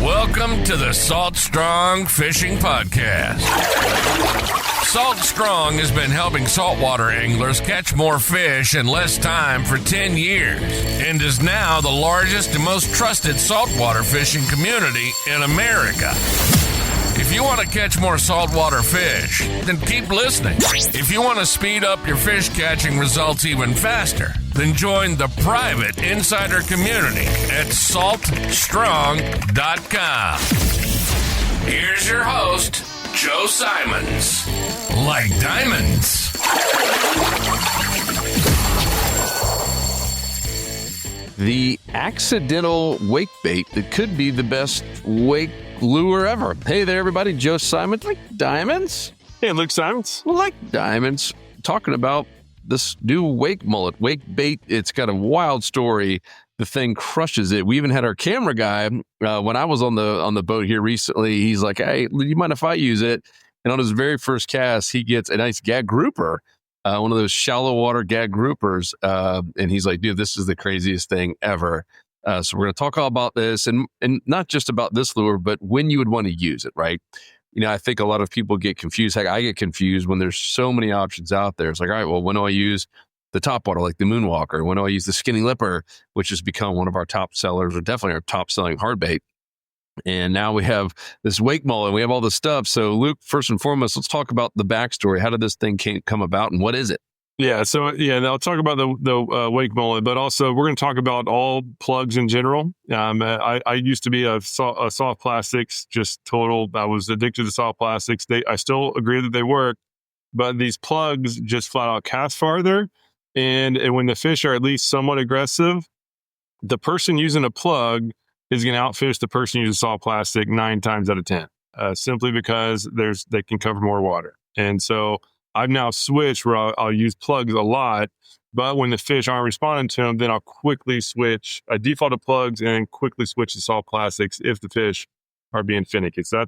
Welcome to the Salt Strong Fishing Podcast. Salt Strong has been helping saltwater anglers catch more fish in less time for 10 years and is now the largest and most trusted saltwater fishing community in America. If you want to catch more saltwater fish, then keep listening. If you want to speed up your fish catching results even faster, then join the private insider community at saltstrong.com. Here's your host, Joe Simons. Like diamonds. The accidental wake bait that could be the best wake lure ever. Hey there, everybody. Joe Simons. Like diamonds? Hey, Luke Simons. Like diamonds. Talking about this new wake mullet, wake bait. It's got a wild story. The thing crushes it. We even had our camera guy when I was on the boat here recently. He's like, "Hey, do you mind if I use it?" And on his very first cast, he gets a nice gag grouper, one of those shallow water gag groupers, and he's like, "Dude, this is the craziest thing ever." So we're going to talk all about this, and not just about this lure, but when you would want to use it, right? You know, I think a lot of people get confused. Heck, I get confused when there's so many options out there. It's like, all right, well, when do I use the topwater, like the Moonwalker? When do I use the Skinny Lipper, which has become one of our top sellers, or definitely our top selling hard bait? And now we have this wake mullet, and we have all this stuff. So, Luke, first and foremost, let's talk about the backstory. How did this thing come about, and what is it? Yeah, so I'll talk about the wake mullet, but also we're going to talk about all plugs in general. I used to be a soft plastics, just total. I was addicted to soft plastics. I still agree that they work, but these plugs just flat out cast farther. And when the fish are at least somewhat aggressive, the person using a plug is going to outfish the person using soft plastic 9 times out of 10, simply because they can cover more water. And so I've now switched where I'll use plugs a lot, but when the fish aren't responding to them, then I'll quickly switch. I default to plugs and quickly switch to soft plastics if the fish are being finicky. So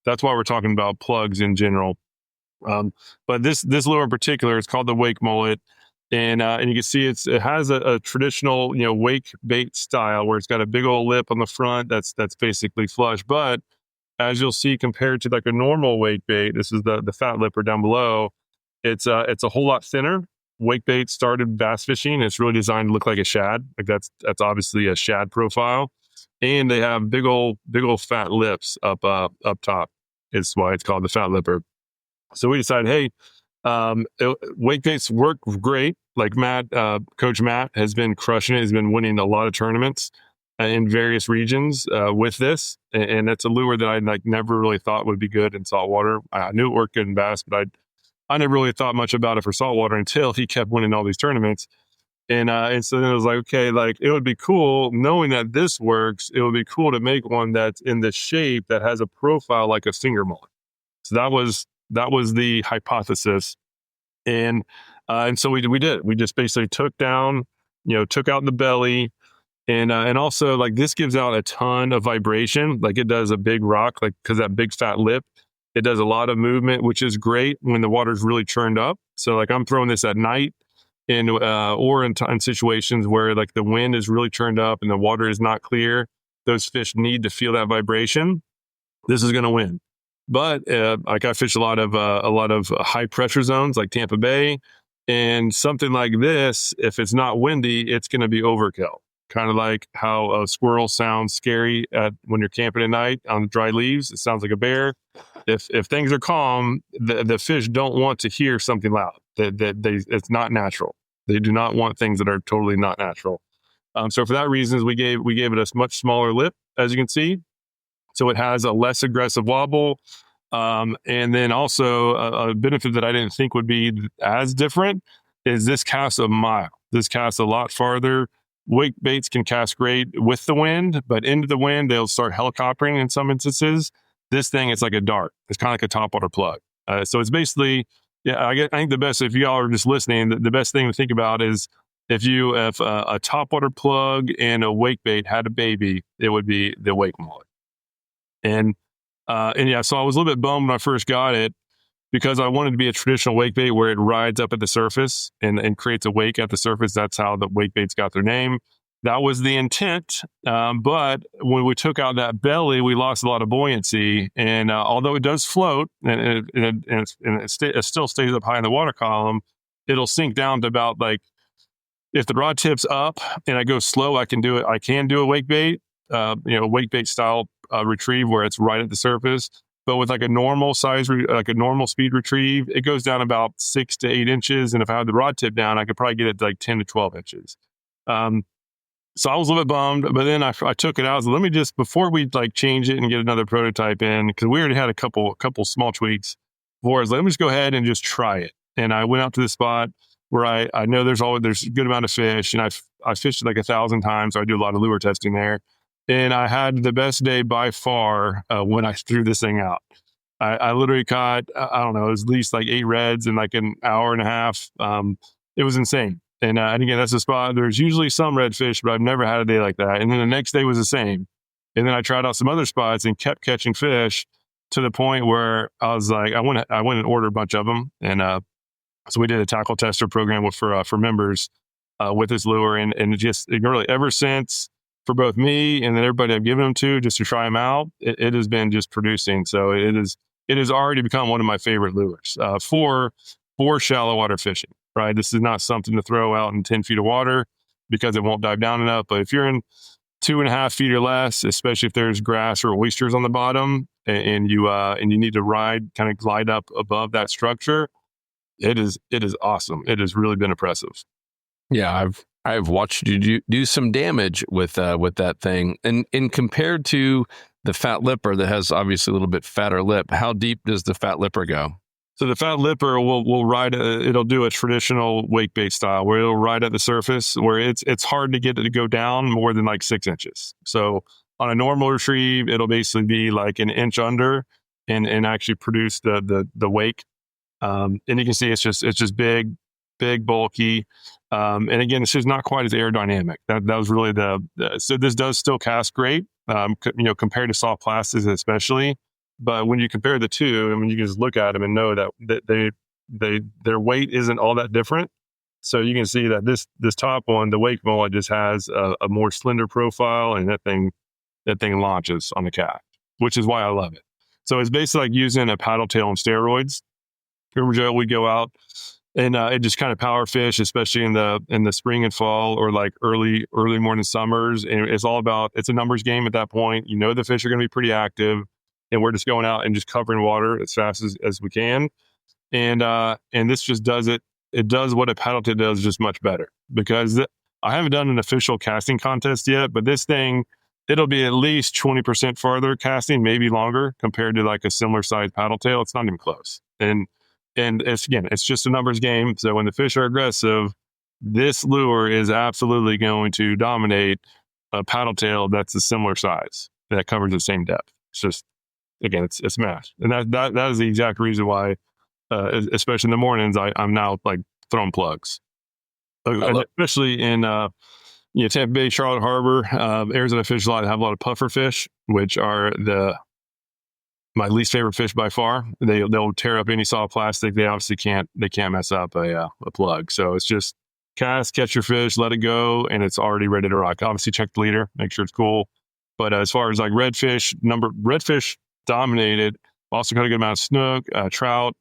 that's why we're talking about plugs in general. But this lure in particular is called the wake mullet. And you can see it has a traditional, wake bait style where it's got a big old lip on the front that's basically flush. But as you'll see, compared to like a normal wake bait, this is the fat lipper down below. It's a whole lot thinner. Wake bait started bass fishing. It's really designed to look like a shad. Like that's obviously a shad profile, and they have big old fat lips up top. Is why it's called the fat lipper. So we decided, hey, wake baits work great. Like Coach Matt has been crushing it. He's been winning a lot of tournaments in various regions with this, and that's a lure that I never really thought would be good in saltwater. I knew it worked good in bass, but I never really thought much about it for saltwater until he kept winning all these tournaments. And so then it was like, okay, it would be cool knowing that this works. It would be cool to make one that's in the shape that has a profile like a finger mullet. So that was the hypothesis. And so we did. We just basically took out the belly, and also this gives out a ton of vibration. Like it does a big rock, because that big fat lip. It does a lot of movement, which is great when the water's really churned up. So I'm throwing this at night or in situations where the wind is really churned up and the water is not clear. Those fish need to feel that vibration. This is going to win. But I fish a lot of high pressure zones like Tampa Bay, and something like this, if it's not windy, it's going to be overkill. Kind of like how a squirrel sounds scary when you're camping at night on dry leaves. It sounds like a bear. If things are calm, the fish don't want to hear something loud. It's not natural. They do not want things that are totally not natural. So for that reason, we gave it a much smaller lip, as you can see. So it has a less aggressive wobble. And then also a benefit that I didn't think would be as different is this casts a mile. This casts a lot farther. Wake baits can cast great with the wind, but into the wind, they'll start helicoptering in some instances. This thing, it's like a dart. It's kind of like a topwater plug. So it's basically, I think the best, if y'all are just listening, the best thing to think about is if a topwater plug and a wake bait had a baby, it would be the wake mullet. And so I was a little bit bummed when I first got it, because I wanted to be a traditional wake bait where it rides up at the surface and creates a wake at the surface. That's how the wake baits got their name. That was the intent. But when we took out that belly, we lost a lot of buoyancy. And although it does float it still stays up high in the water column, it'll sink down to about like, if the rod tips up and I go slow, I can do it. I can do a wake bait, wake bait style retrieve where it's right at the surface. But with like a normal size, like a normal speed retrieve, it goes down about 6 to 8 inches. And if I had the rod tip down, I could probably get it to like 10 to 12 inches. So I was a little bit bummed, but then I took it out. I was like, let me just, before we like change it and get another prototype in, because we already had a couple small tweaks before, I was like, let me just go ahead and just try it. And I went out to the spot where I know there's a good amount of fish, and I fished it like 1,000 times. So I do a lot of lure testing there. And I had the best day by far when I threw this thing out. I literally caught, I don't know, it was at least like 8 reds in like an hour and a half. It was insane. And again, that's a spot. There's usually some redfish, but I've never had a day like that. And then the next day was the same. And then I tried out some other spots and kept catching fish to the point where I was like, I went and ordered a bunch of them. And so we did a tackle tester program for members with this lure. And it really, ever since, for both me and then everybody I've given them to, just to try them out, it has been just producing. So it has already become one of my favorite lures for shallow water fishing. Right, this is not something to throw out in 10 feet of water because it won't dive down enough. But if you're in 2.5 feet or less, especially if there's grass or oysters on the bottom, and you need to glide up above that structure, it is awesome. It has really been impressive. Yeah, I've watched you do some damage with that thing, and compared to the fat lipper that has obviously a little bit fatter lip, how deep does the fat lipper go? So the fat lipper will ride. It'll do a traditional wake bait style where it'll ride at the surface, where it's hard to get it to go down more than like 6 inches. So on a normal retrieve, it'll basically be like an inch under, and actually produce the wake. And you can see it's just big, bulky. And again, it's just not quite as aerodynamic. That was really so this does still cast great, compared to soft plastics especially. But when you compare the two, I mean, you can just look at them and know that their weight isn't all that different. So you can see that this top one, the wake mullet, just has a more slender profile, and that thing launches on the cast, which is why I love it. So it's basically like using a paddle tail on steroids. Remember, Joe, we go out and it just kind of power fish, especially in the spring and fall, or like early morning summers. And it's a numbers game at that point. You know the fish are going to be pretty active. And we're just going out and just covering water as fast as we can. And this just does it. It does what a paddle tail does, just much better. Because I haven't done an official casting contest yet, but this thing, it'll be at least 20% farther casting, maybe longer, compared to like a similar sized paddle tail. It's not even close. And it's just a numbers game. So when the fish are aggressive, this lure is absolutely going to dominate a paddle tail that's a similar size that covers the same depth. It's just, again, it's math. And that is the exact reason why, especially in the mornings, I'm now like throwing plugs. Especially in Tampa Bay, Charlotte Harbor, Arizona fish a lot, have a lot of puffer fish, which are my least favorite fish by far. They'll tear up any soft plastic. They obviously can't mess up a plug. So it's just cast, catch your fish, let it go, and it's already ready to rock. Obviously check the leader, make sure it's cool. But as far as like redfish dominated. Also got a good amount of snook, trout,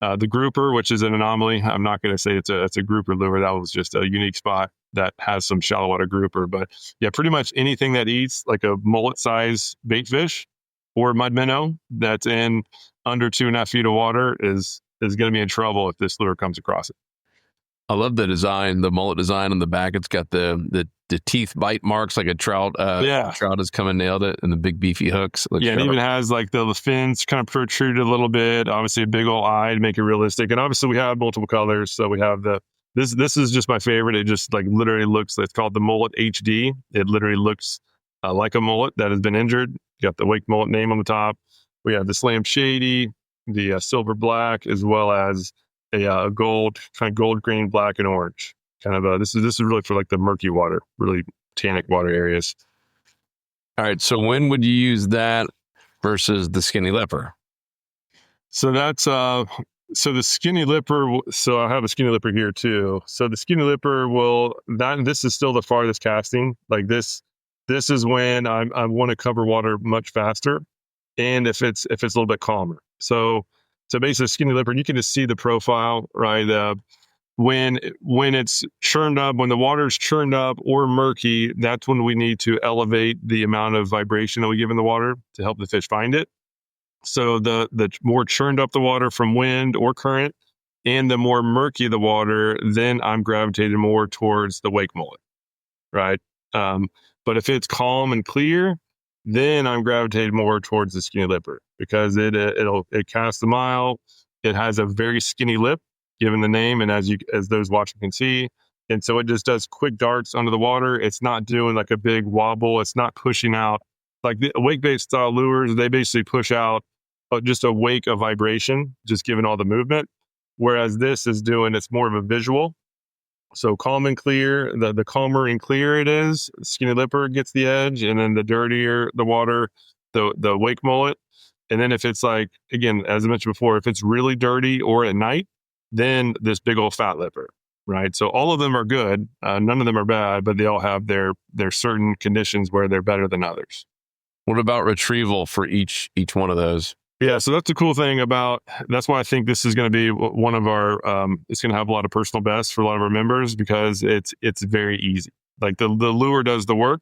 the grouper, which is an anomaly. I'm not going to say it's a grouper lure. That was just a unique spot that has some shallow water grouper. But yeah, pretty much anything that eats like a mullet size bait fish or mud minnow that's in under 2.5 feet of water is going to be in trouble if this lure comes across it. I love the design, the mullet design on the back. It's got the teeth bite marks like a trout. Trout has come and nailed it, and the big beefy hooks. It even has like the fins kind of protruded a little bit. Obviously, a big old eye to make it realistic. And obviously, we have multiple colors. So we have this is just my favorite. It just like literally looks. It's called the Mullet HD. It literally looks like a mullet that has been injured. You got the Wake Mullet name on the top. We have the Slam Shady, the silver black, as well as a gold, kind of gold, green, black, and orange. Kind of this is really for like the murky water, really tannic water areas. All right. So when would you use that versus the skinny leopard? So that's So the skinny lipper, so I have a skinny lipper here too. So the skinny lipper this is still the farthest casting. Like this is when I want to cover water much faster. And if it's a little bit calmer. So basically skinny lipper, you can just see the profile, right? When it's churned up, when the water's churned up or murky, that's when we need to elevate the amount of vibration that we give in the water to help the fish find it. So the more churned up the water from wind or current, and the more murky the water, then I'm gravitating more towards the wake mullet, right? But if it's calm and clear, then I'm gravitating more towards the skinny lipper because it casts a mile. It has a very skinny lip, given the name, and as those watching can see, and so it just does quick darts under the water. It's not doing like a big wobble. It's not pushing out like the wake bait style lures. They basically push out just a wake of vibration, just given all the movement. Whereas this is doing, it's more of a visual. So calm and clear, the calmer and clear it is, skinny lipper gets the edge, and then the dirtier the water, the wake mullet. And then if it's like, again, as I mentioned before, if it's really dirty or at night, then this big old fat lipper, right? So all of them are good. None of them are bad, but they all have their certain conditions where they're better than others. What about retrieval for each one of those? Yeah, so that's the cool thing that's why I think this is going to be one of our, it's going to have a lot of personal bests for a lot of our members because it's very easy. Like the lure does the work,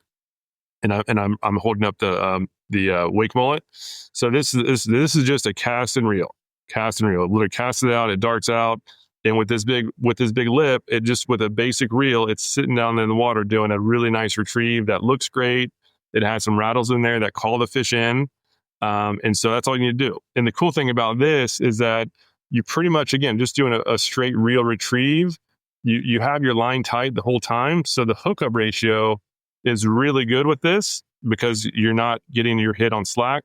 and I'm holding up the wake mullet. So this is just a cast and reel. It literally casts it out, it darts out, and with this big lip, it just with a basic reel, it's sitting down in the water doing a really nice retrieve that looks great. It has some rattles in there that call the fish in. And so that's all you need to do. And the cool thing about this is that you pretty much, again, just doing a straight reel retrieve, you have your line tight the whole time. So the hookup ratio is really good with this because you're not getting your hit on slack.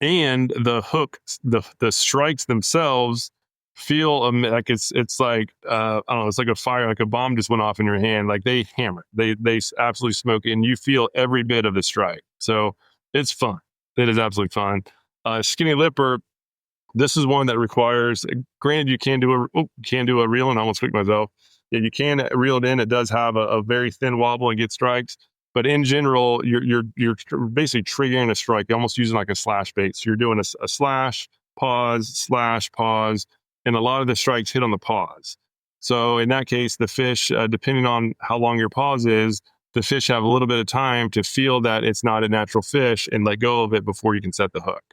And the hook, the strikes themselves feel like it's like, I don't know, it's like a fire, like a bomb just went off in your hand. Like they hammer, they absolutely smoke it, and you feel every bit of the strike. So it's fun. It is absolutely fun. Skinny lipper, this is one that requires, granted you can do a reel, and I almost picked myself. Yeah, you can reel it in. It does have a very thin wobble and get strikes. But in general, you're basically triggering a strike. You're almost using like a slash bait. So you're doing a slash, pause, and a lot of the strikes hit on the pause. So in that case, the fish, depending on how long your pause is, the fish have a little bit of time to feel that it's not a natural fish and let go of it before you can set the hook.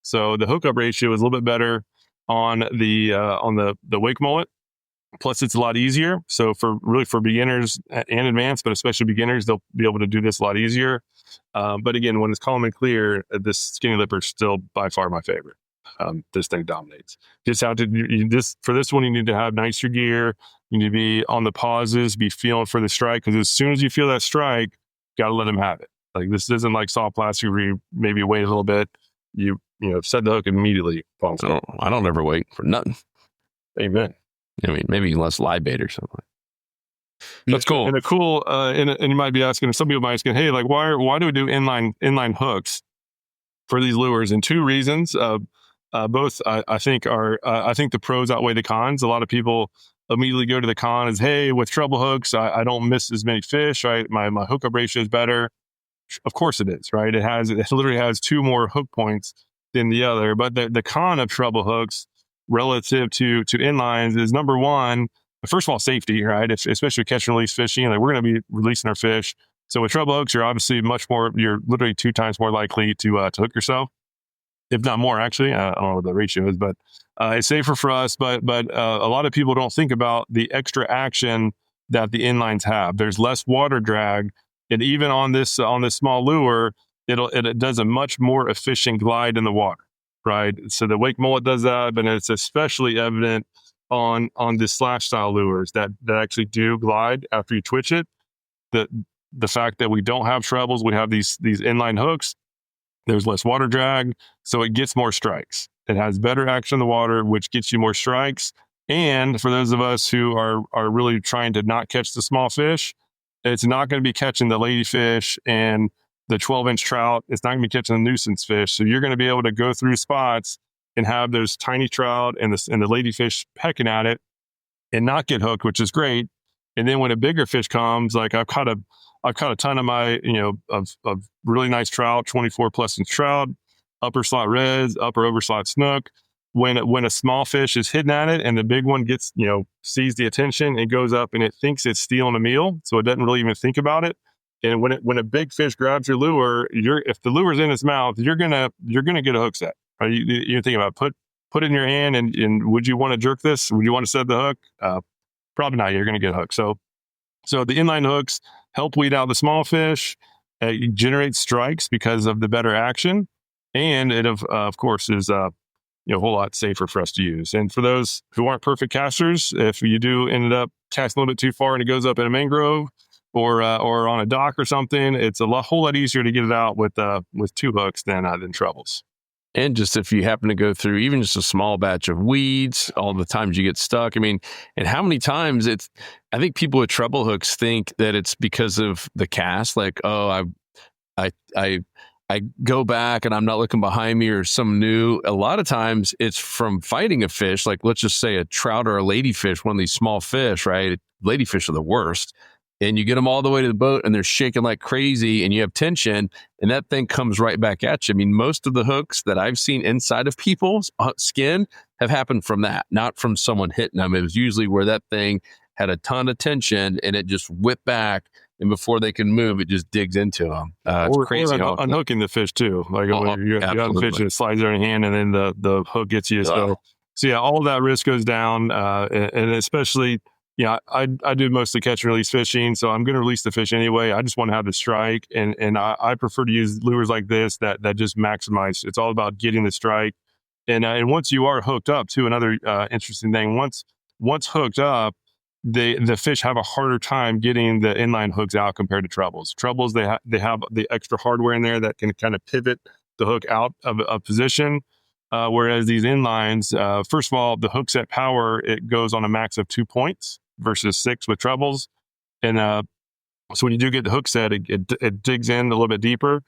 So the hookup ratio is a little bit better on the wake mullet. Plus, it's a lot easier. So for beginners and advanced, but especially beginners, they'll be able to do this a lot easier. But again, when it's calm and clear, this skinny lipper is still by far my favorite. This thing dominates. For this one, you need to have nicer gear. You need to be on the pauses, be feeling for the strike, because as soon as you feel that strike, you got to let them have it. Like this isn't like soft plastic where you maybe wait a little bit. You set the hook immediately. I don't ever wait for nothing. Amen. I mean, maybe less live bait or something. That's cool. And and you might be asking, some people might be asking, hey, like why do we do inline hooks for these lures? And two reasons. Both I think the pros outweigh the cons. A lot of people immediately go to the con as, hey, with treble hooks, I don't miss as many fish, right? My hookup ratio is better. Of course it is, right? It literally has two more hook points than the other. But the con of treble hooks relative to inlines is, number one, first of all, safety, right? Especially catch and release fishing, like we're going to be releasing our fish. So with treble hooks, you're obviously you're literally 2 times more likely to hook yourself, if not more, actually. I don't know what the ratio is, but it's safer for us. But a lot of people don't think about the extra action that the inlines have. There's less water drag, and even on this small lure, it does a much more efficient glide in the water, right? So the wake mullet does that, but it's especially evident on the slash style lures that actually do glide after you twitch it. The fact that we don't have trebles, we have these inline hooks. There's less water drag, so it gets more strikes. It has better action in the water, which gets you more strikes. And for those of us who are really trying to not catch the small fish, it's not going to be catching the ladyfish and the 12-inch trout. It's not going to be catching the nuisance fish. So you're going to be able to go through spots and have those tiny trout and the ladyfish pecking at it and not get hooked, which is great. And then when a bigger fish comes, like I've caught a ton of my, of really nice trout, 24 plus inch trout, upper slot reds, upper over slot snook. When a small fish is hitting at it and the big one gets, sees the attention, it goes up and it thinks it's stealing a meal. So it doesn't really even think about it. And when a big fish grabs your lure, if the lure's in its mouth, you're gonna get a hook set. Right? You're thinking about put it in your hand and would you want to jerk this? Would you want to set the hook? Probably not. You're going to get hooked. So the inline hooks help weed out the small fish. It generates strikes because of the better action, and it of course is a whole lot safer for us to use. And for those who aren't perfect casters, if you do ended up casting a little bit too far and it goes up in a mangrove or on a dock or something, it's whole lot easier to get it out with 2 hooks than trebles. And just if you happen to go through even just a small batch of weeds, all the times you get stuck. I mean, and how many times I think people with treble hooks think that it's because of the cast, like, oh, I go back and I'm not looking behind me or some new. A lot of times it's from fighting a fish, like let's just say a trout or a ladyfish, one of these small fish, right? Ladyfish are the worst. And you get them all the way to the boat and they're shaking like crazy and you have tension and that thing comes right back at you. I mean, most of the hooks that I've seen inside of people's skin have happened from that, not from someone hitting them. It was usually where that thing had a ton of tension and it just whipped back. And before they can move, it just digs into them. It's crazy. Or unhooking the fish too. Like you have the fish and it slides in your hand and then the hook gets you. So yeah, all of that risk goes down. And especially, I do mostly catch and release fishing. So I'm going to release the fish anyway. I just want to have the strike. And I prefer to use lures like this that just maximize. It's all about getting the strike. And once you are hooked up too, another interesting thing, once hooked up, the fish have a harder time getting the inline hooks out compared to trebles. Trebles, they have the extra hardware in there that can kind of pivot the hook out of a position. Whereas these inlines, first of all, the hook set power, it goes on a max of 2 points versus 6 with trebles. And so when you do get the hook set, it digs in a little bit deeper.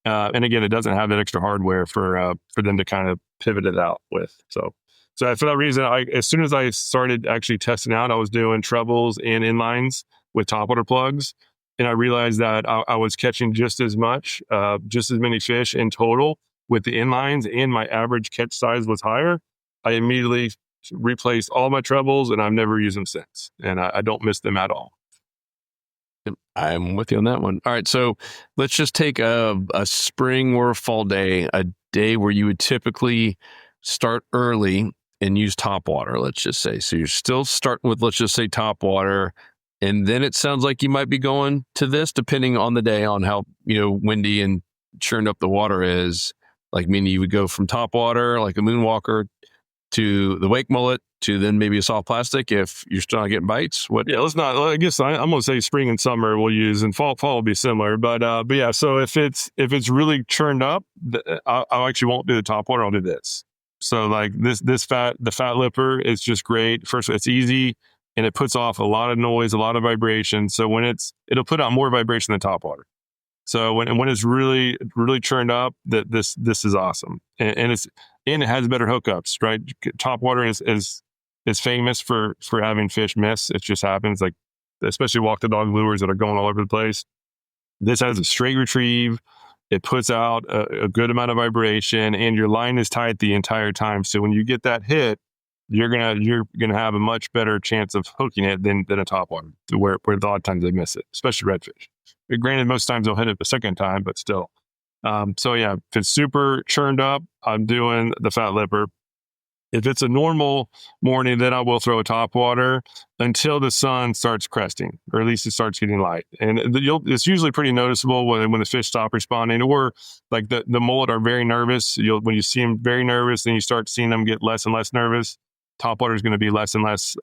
And again, it doesn't have that extra hardware for them to kind of pivot it out with. So for that reason, as soon as I started actually testing out, I was doing trebles and inlines with topwater plugs. And I realized that I was catching just as many fish in total with the inlines, and my average catch size was higher. I immediately replaced all my trebles, and I've never used them since. And I don't miss them at all. I'm with you on that one. All right, so let's just take a spring or a fall day, a day where you would typically start early and use topwater, let's just say. So you're still starting with, let's just say, topwater, and then it sounds like you might be going to this, depending on the day, on how windy and churned up the water is. Like, meaning you would go from topwater, like a moonwalker, to the wake mullet, to then maybe a soft plastic if you're still not getting bites. What? Yeah, let's not. I guess I'm going to say spring and summer we'll use, and fall will be similar. But yeah. So if it's really churned up, I actually won't do the topwater. I'll do this. So like the fat lipper is just great. First, it's easy and it puts off a lot of noise, a lot of vibration. So when it'll put out more vibration than topwater. So when it's really, really churned up, this is awesome. And it has better hookups, right? Topwater is famous for having fish miss. It just happens, like especially walk the dog lures that are going all over the place. This has a straight retrieve. It puts out a good amount of vibration, and your line is tight the entire time. So when you get that hit, you're gonna have a much better chance of hooking it than a topwater, where a lot of times they miss it, especially redfish. Granted, most times they'll hit it the second time, but still. So yeah, if it's super churned up, I'm doing the fat lipper. If it's a normal morning, then I will throw a topwater until the sun starts cresting, or at least it starts getting light. And it's usually pretty noticeable when the fish stop responding, or like the mullet are very nervous. When you see them very nervous, then you start seeing them get less and less nervous. Topwater is going to be less and less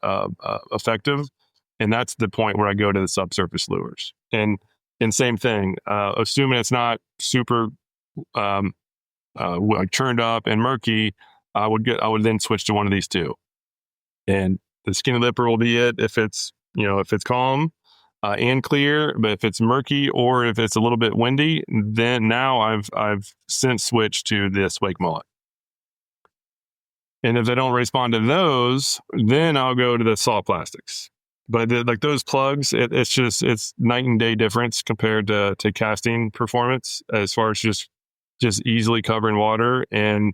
effective. And that's the point where I go to the subsurface lures. And same thing, assuming it's not super churned up and murky, I would then switch to one of these two. And the skinny lipper will be it if it's calm and clear. But if it's murky or if it's a little bit windy, then now I've since switched to this wake mullet. And if they don't respond to those, then I'll go to the soft plastics. But like those plugs, it's night and day difference compared to casting performance as far as just easily covering water. And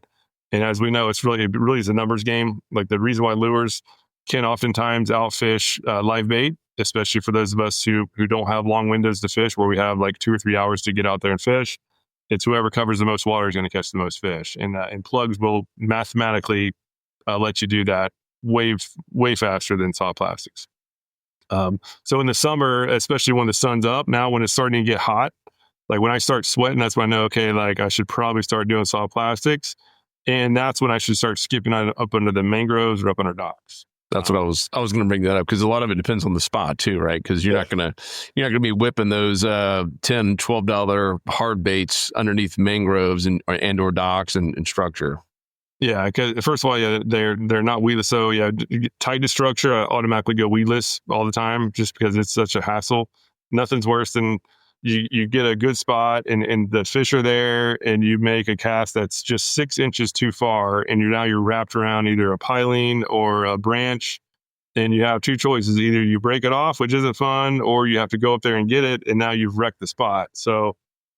as we know, it really is a numbers game. Like the reason why lures can oftentimes outfish live bait, especially for those of us who don't have long windows to fish, where we have like 2 or 3 hours to get out there and fish. It's whoever covers the most water is going to catch the most fish. And plugs will mathematically let you do that way faster than soft plastics. So in the summer, especially when the sun's up, now when it's starting to get hot, like when I start sweating, that's when I know, okay, like I should probably start doing soft plastics. And that's when I should start skipping up under the mangroves or up under docks. That's what I was going to bring that up, because a lot of it depends on the spot too, right? Because you're not going to be whipping those $10, $12 hard baits underneath mangroves and or docks and structure. Yeah, because first of all, they're not weedless. So tied to structure, I automatically go weedless all the time, just because it's such a hassle. Nothing's worse than you get a good spot and the fish are there, and you make a cast that's just 6 inches too far, and you're wrapped around either a piling or a branch, and you have two choices: either you break it off, which isn't fun, or you have to go up there and get it, and now you've wrecked the spot. So,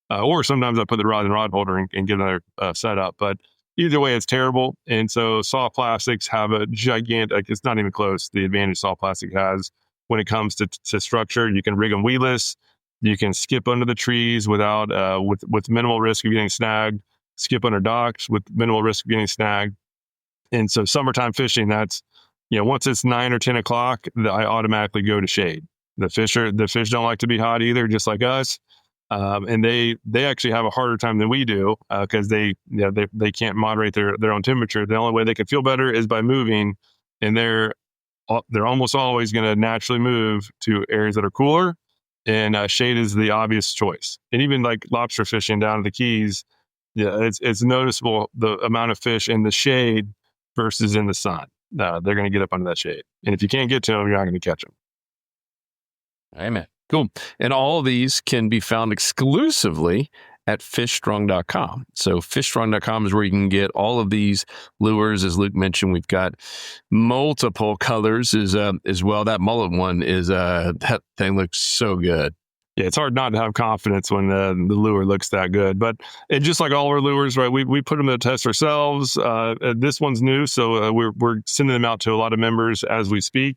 or sometimes I put the rod in the rod holder and get another setup, but either way, it's terrible. And so soft plastics have a gigantic, it's not even close, the advantage soft plastic has when it comes to structure. You can rig them weedless. You can skip under the trees without, with minimal risk of getting snagged, skip under docks with minimal risk of getting snagged. And so summertime fishing, that's, once it's 9 or 10 o'clock, I automatically go to shade. The fish don't like to be hot either, just like us. And they actually have a harder time than we do, because they can't moderate their own temperature. The only way they can feel better is by moving, and they're almost always going to naturally move to areas that are cooler, and shade is the obvious choice. And even like lobster fishing down at the Keys, it's noticeable the amount of fish in the shade versus in the sun. They're going to get up under that shade, and if you can't get to them, you're not going to catch them. Amen. Cool. And all of these can be found exclusively at fishstrong.com. So fishstrong.com is where you can get all of these lures. As Luke mentioned, we've got multiple colors as well. That mullet one that thing looks so good. Yeah, it's hard not to have confidence when the lure looks that good. But just like all our lures, right? We put them to test ourselves. This one's new, so we're sending them out to a lot of members as we speak.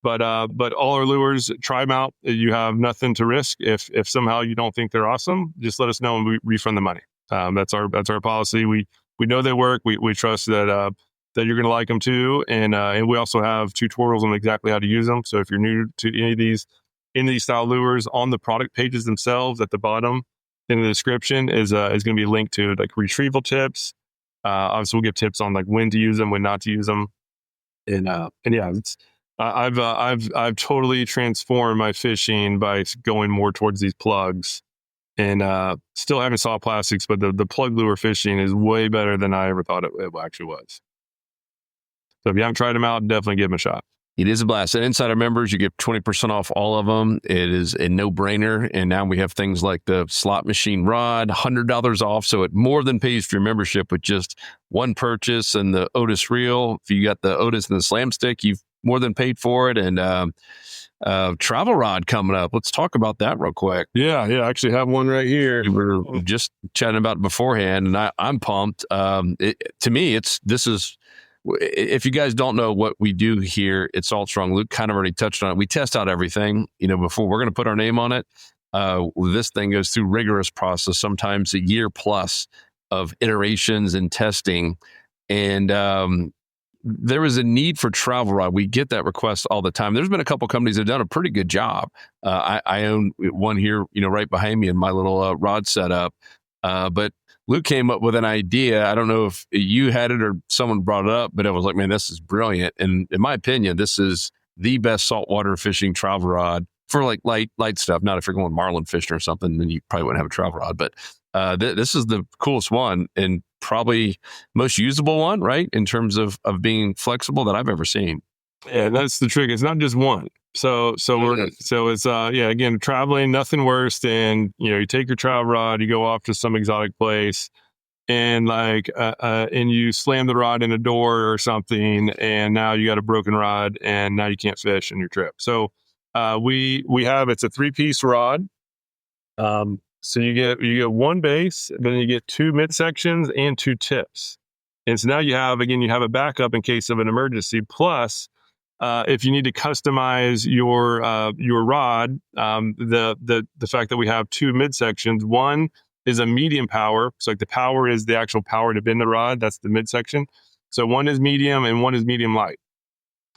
But all our lures, try them out. You have nothing to risk. If somehow you don't think they're awesome, just let us know and we refund the money. That's our policy. We know they work. We trust that you're going to like them too. And we also have tutorials on exactly how to use them. So if you're new to any of these style lures, on the product pages themselves at the bottom in the description is going to be linked to like retrieval tips. Obviously, we'll give tips on like when to use them, when not to use them, and yeah, I've totally transformed my fishing by going more towards these plugs, and still having soft plastics, but the plug lure fishing is way better than I ever thought it actually was. So if you haven't tried them out, definitely give them a shot. It is a blast. And inside our members, you get 20% off all of them. It is a no-brainer. And now we have things like the slot machine rod, $100 off. So it more than pays for your membership with just one purchase. And the Otis reel, if you got the Otis and the Slam Stick, you've more than paid for it. And travel rod coming up. Let's talk about that real quick. Yeah. I actually have one right here. We were just chatting about it beforehand, and I'm pumped. To me, this is... If you guys don't know what we do here at Salt Strong, Luke kind of already touched on it. We test out everything, before we're going to put our name on it. This thing goes through rigorous process, sometimes a year plus of iterations and testing. And there was a need for travel rod. We get that request all the time. There's been a couple companies that have done a pretty good job. I own one here, right behind me in my little rod setup. But Luke came up with an idea. I don't know if you had it or someone brought it up, but I was like, man, this is brilliant. And in my opinion, this is the best saltwater fishing travel rod for like light stuff. Not if you're going marlin fishing or something, then you probably wouldn't have a travel rod. But this is the coolest one and probably most usable one, right? In terms of being flexible that I've ever seen. Yeah, that's the trick. It's not just one. So it's again, traveling, nothing worse than, you take your travel rod, you go off to some exotic place, and and you slam the rod in a door or something, and now you got a broken rod, and now you can't fish on your trip. So we have, it's a 3-piece rod. So you get one base, then you get 2 midsections and 2 tips. And so now you have a backup in case of an emergency. Plus, if you need to customize your rod, the fact that we have 2 midsections, one is a medium power. So like the power is the actual power to bend the rod. That's the midsection. So one is medium and one is medium light.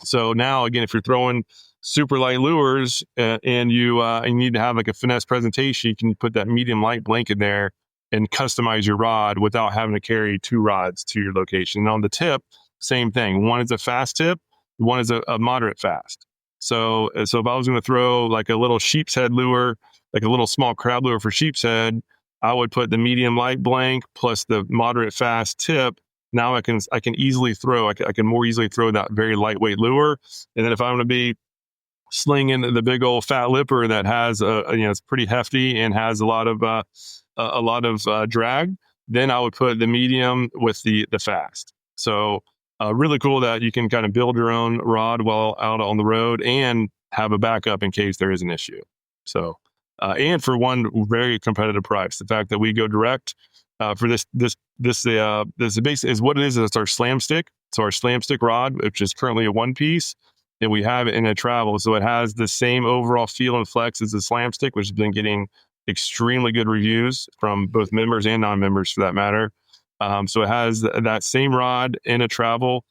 So now again, if you're throwing super light lures and you need to have like a finesse presentation, you can put that medium light blanket there and customize your rod without having to carry 2 rods to your location. And on the tip, same thing. One is a fast tip, one is a moderate fast. So if I was going to throw like a little sheep's head lure, like a little small crab lure for sheep's head, I would put the medium light blank plus the moderate fast tip. Now I can easily throw, I can more easily throw that very lightweight lure. And then if I'm going to be slinging the big old fat lipper that has it's pretty hefty and has a lot of drag, then I would put the medium with the fast. So really cool that you can kind of build your own rod while out on the road and have a backup in case there is an issue. So and for one very competitive price, the fact that we go direct for this base is what it is. It's our slam stick. So our slam stick rod, which is currently a 1-piece, and we have it in a travel. So it has the same overall feel and flex as the slam stick, which has been getting extremely good reviews from both members and non-members for that matter. So it has that same rod in a travel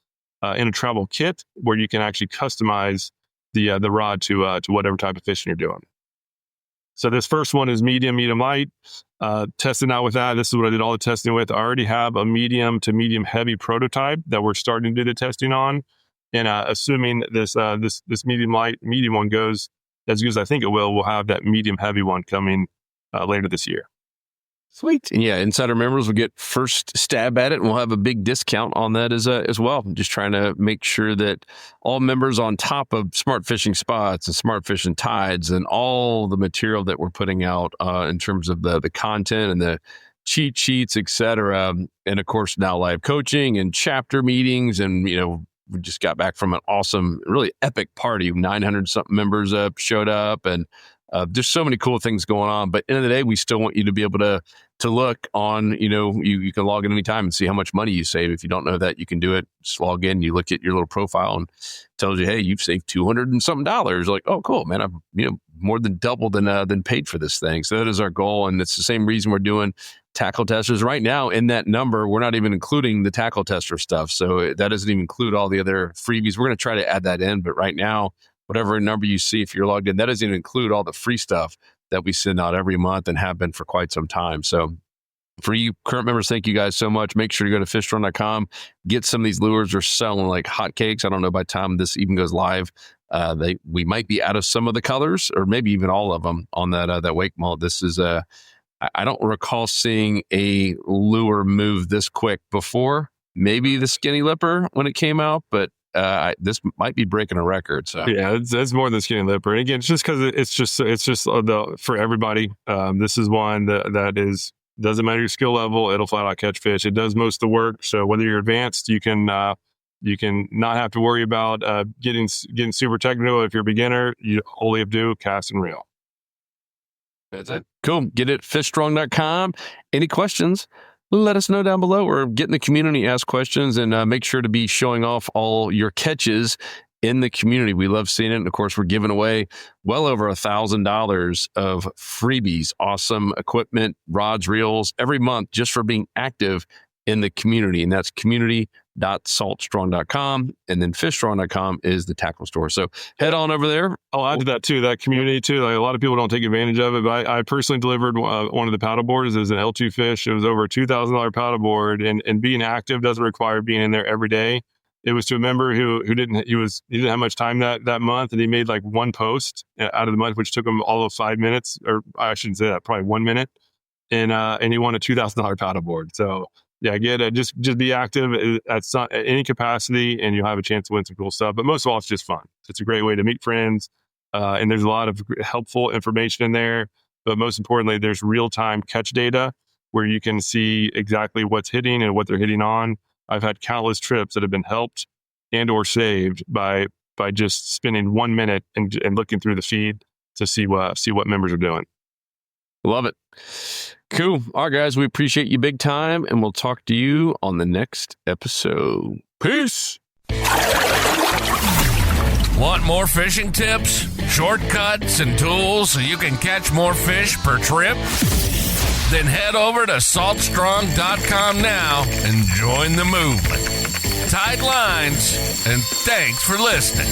kit where you can actually customize the rod to whatever type of fishing you're doing. So this first one is medium light. Testing out with that. This is what I did all the testing with. I already have a medium to medium heavy prototype that we're starting to do the testing on. And assuming this medium one goes as good as I think it will, we'll have that medium heavy one coming later this year. Sweet. And yeah, Insider members will get first stab at it, and we'll have a big discount on that as well. I'm just trying to make sure that all members, on top of Smart Fishing Spots and Smart Fishing Tides and all the material that we're putting out in terms of the content and the cheat sheets, etc., and of course now live coaching and chapter meetings, and we just got back from an awesome, really epic party. 900 something members showed up, and there's so many cool things going on. But at the end of the day, we still want you to be able to look on, you can log in anytime and see how much money you save. If you don't know that, you can do it. Just log in, you look at your little profile and it tells you, hey, you've saved $200 and something dollars. Like, oh, cool, man. I've more than doubled than paid for this thing. So that is our goal. And it's the same reason we're doing tackle testers right now. In that number, we're not even including the tackle tester stuff. So that doesn't even include all the other freebies. We're going to try to add that in. But right now, whatever number you see, if you're logged in, that doesn't even include all the free stuff that we send out every month and have been for quite some time. So for you current members, thank you guys so much. Make sure to go to fishstrong.com, get some of these lures. They're selling like hotcakes. I don't know by the time this even goes live, we might be out of some of the colors or maybe even all of them on that wake mullet. This is I don't recall seeing a lure move this quick before. Maybe the skinny lipper when it came out, but this might be breaking a record. So yeah, it's more than skinny lipper. And again, it's just because it's just for everybody. This is one that is, doesn't matter your skill level, it'll flat out catch fish. It does most of the work. So whether you're advanced, you can not have to worry about getting super technical. If you're a beginner, you only have to do cast and reel. That's it. Cool. Get it fishstrong.com. Any questions? Let us know down below, or get in the community, ask questions, and make sure to be showing off all your catches in the community. We love seeing it. And of course, we're giving away well over $1,000 of freebies, awesome equipment, rods, reels every month just for being active in the community. And that's community.saltstrong.com. And then fishstrong.com is the tackle store. So head on over there. I'll add to that too, that community too. Like, a lot of people don't take advantage of it, but I personally delivered one of the paddle boards as an L2 fish. It was over a $2,000 paddle board, and being active doesn't require being in there every day. It was to a member who didn't have much time that month, and he made like one post out of the month, which took him all of 5 minutes, or I shouldn't say that, probably 1 minute, and he won a $2,000 paddle board. So yeah, get it. Just be active at any capacity, and you'll have a chance to win some cool stuff. But most of all, it's just fun. It's a great way to meet friends, and there's a lot of helpful information in there. But most importantly, there's real-time catch data where you can see exactly what's hitting and what they're hitting on. I've had countless trips that have been helped and or saved by just spending 1 minute and looking through the feed to see what members are doing. Love it. Cool. All right, guys, we appreciate you big time, and we'll talk to you on the next episode. Peace. Want more fishing tips, shortcuts, and tools so you can catch more fish per trip? Then head over to saltstrong.com now and join the movement. Tight lines, and thanks for listening.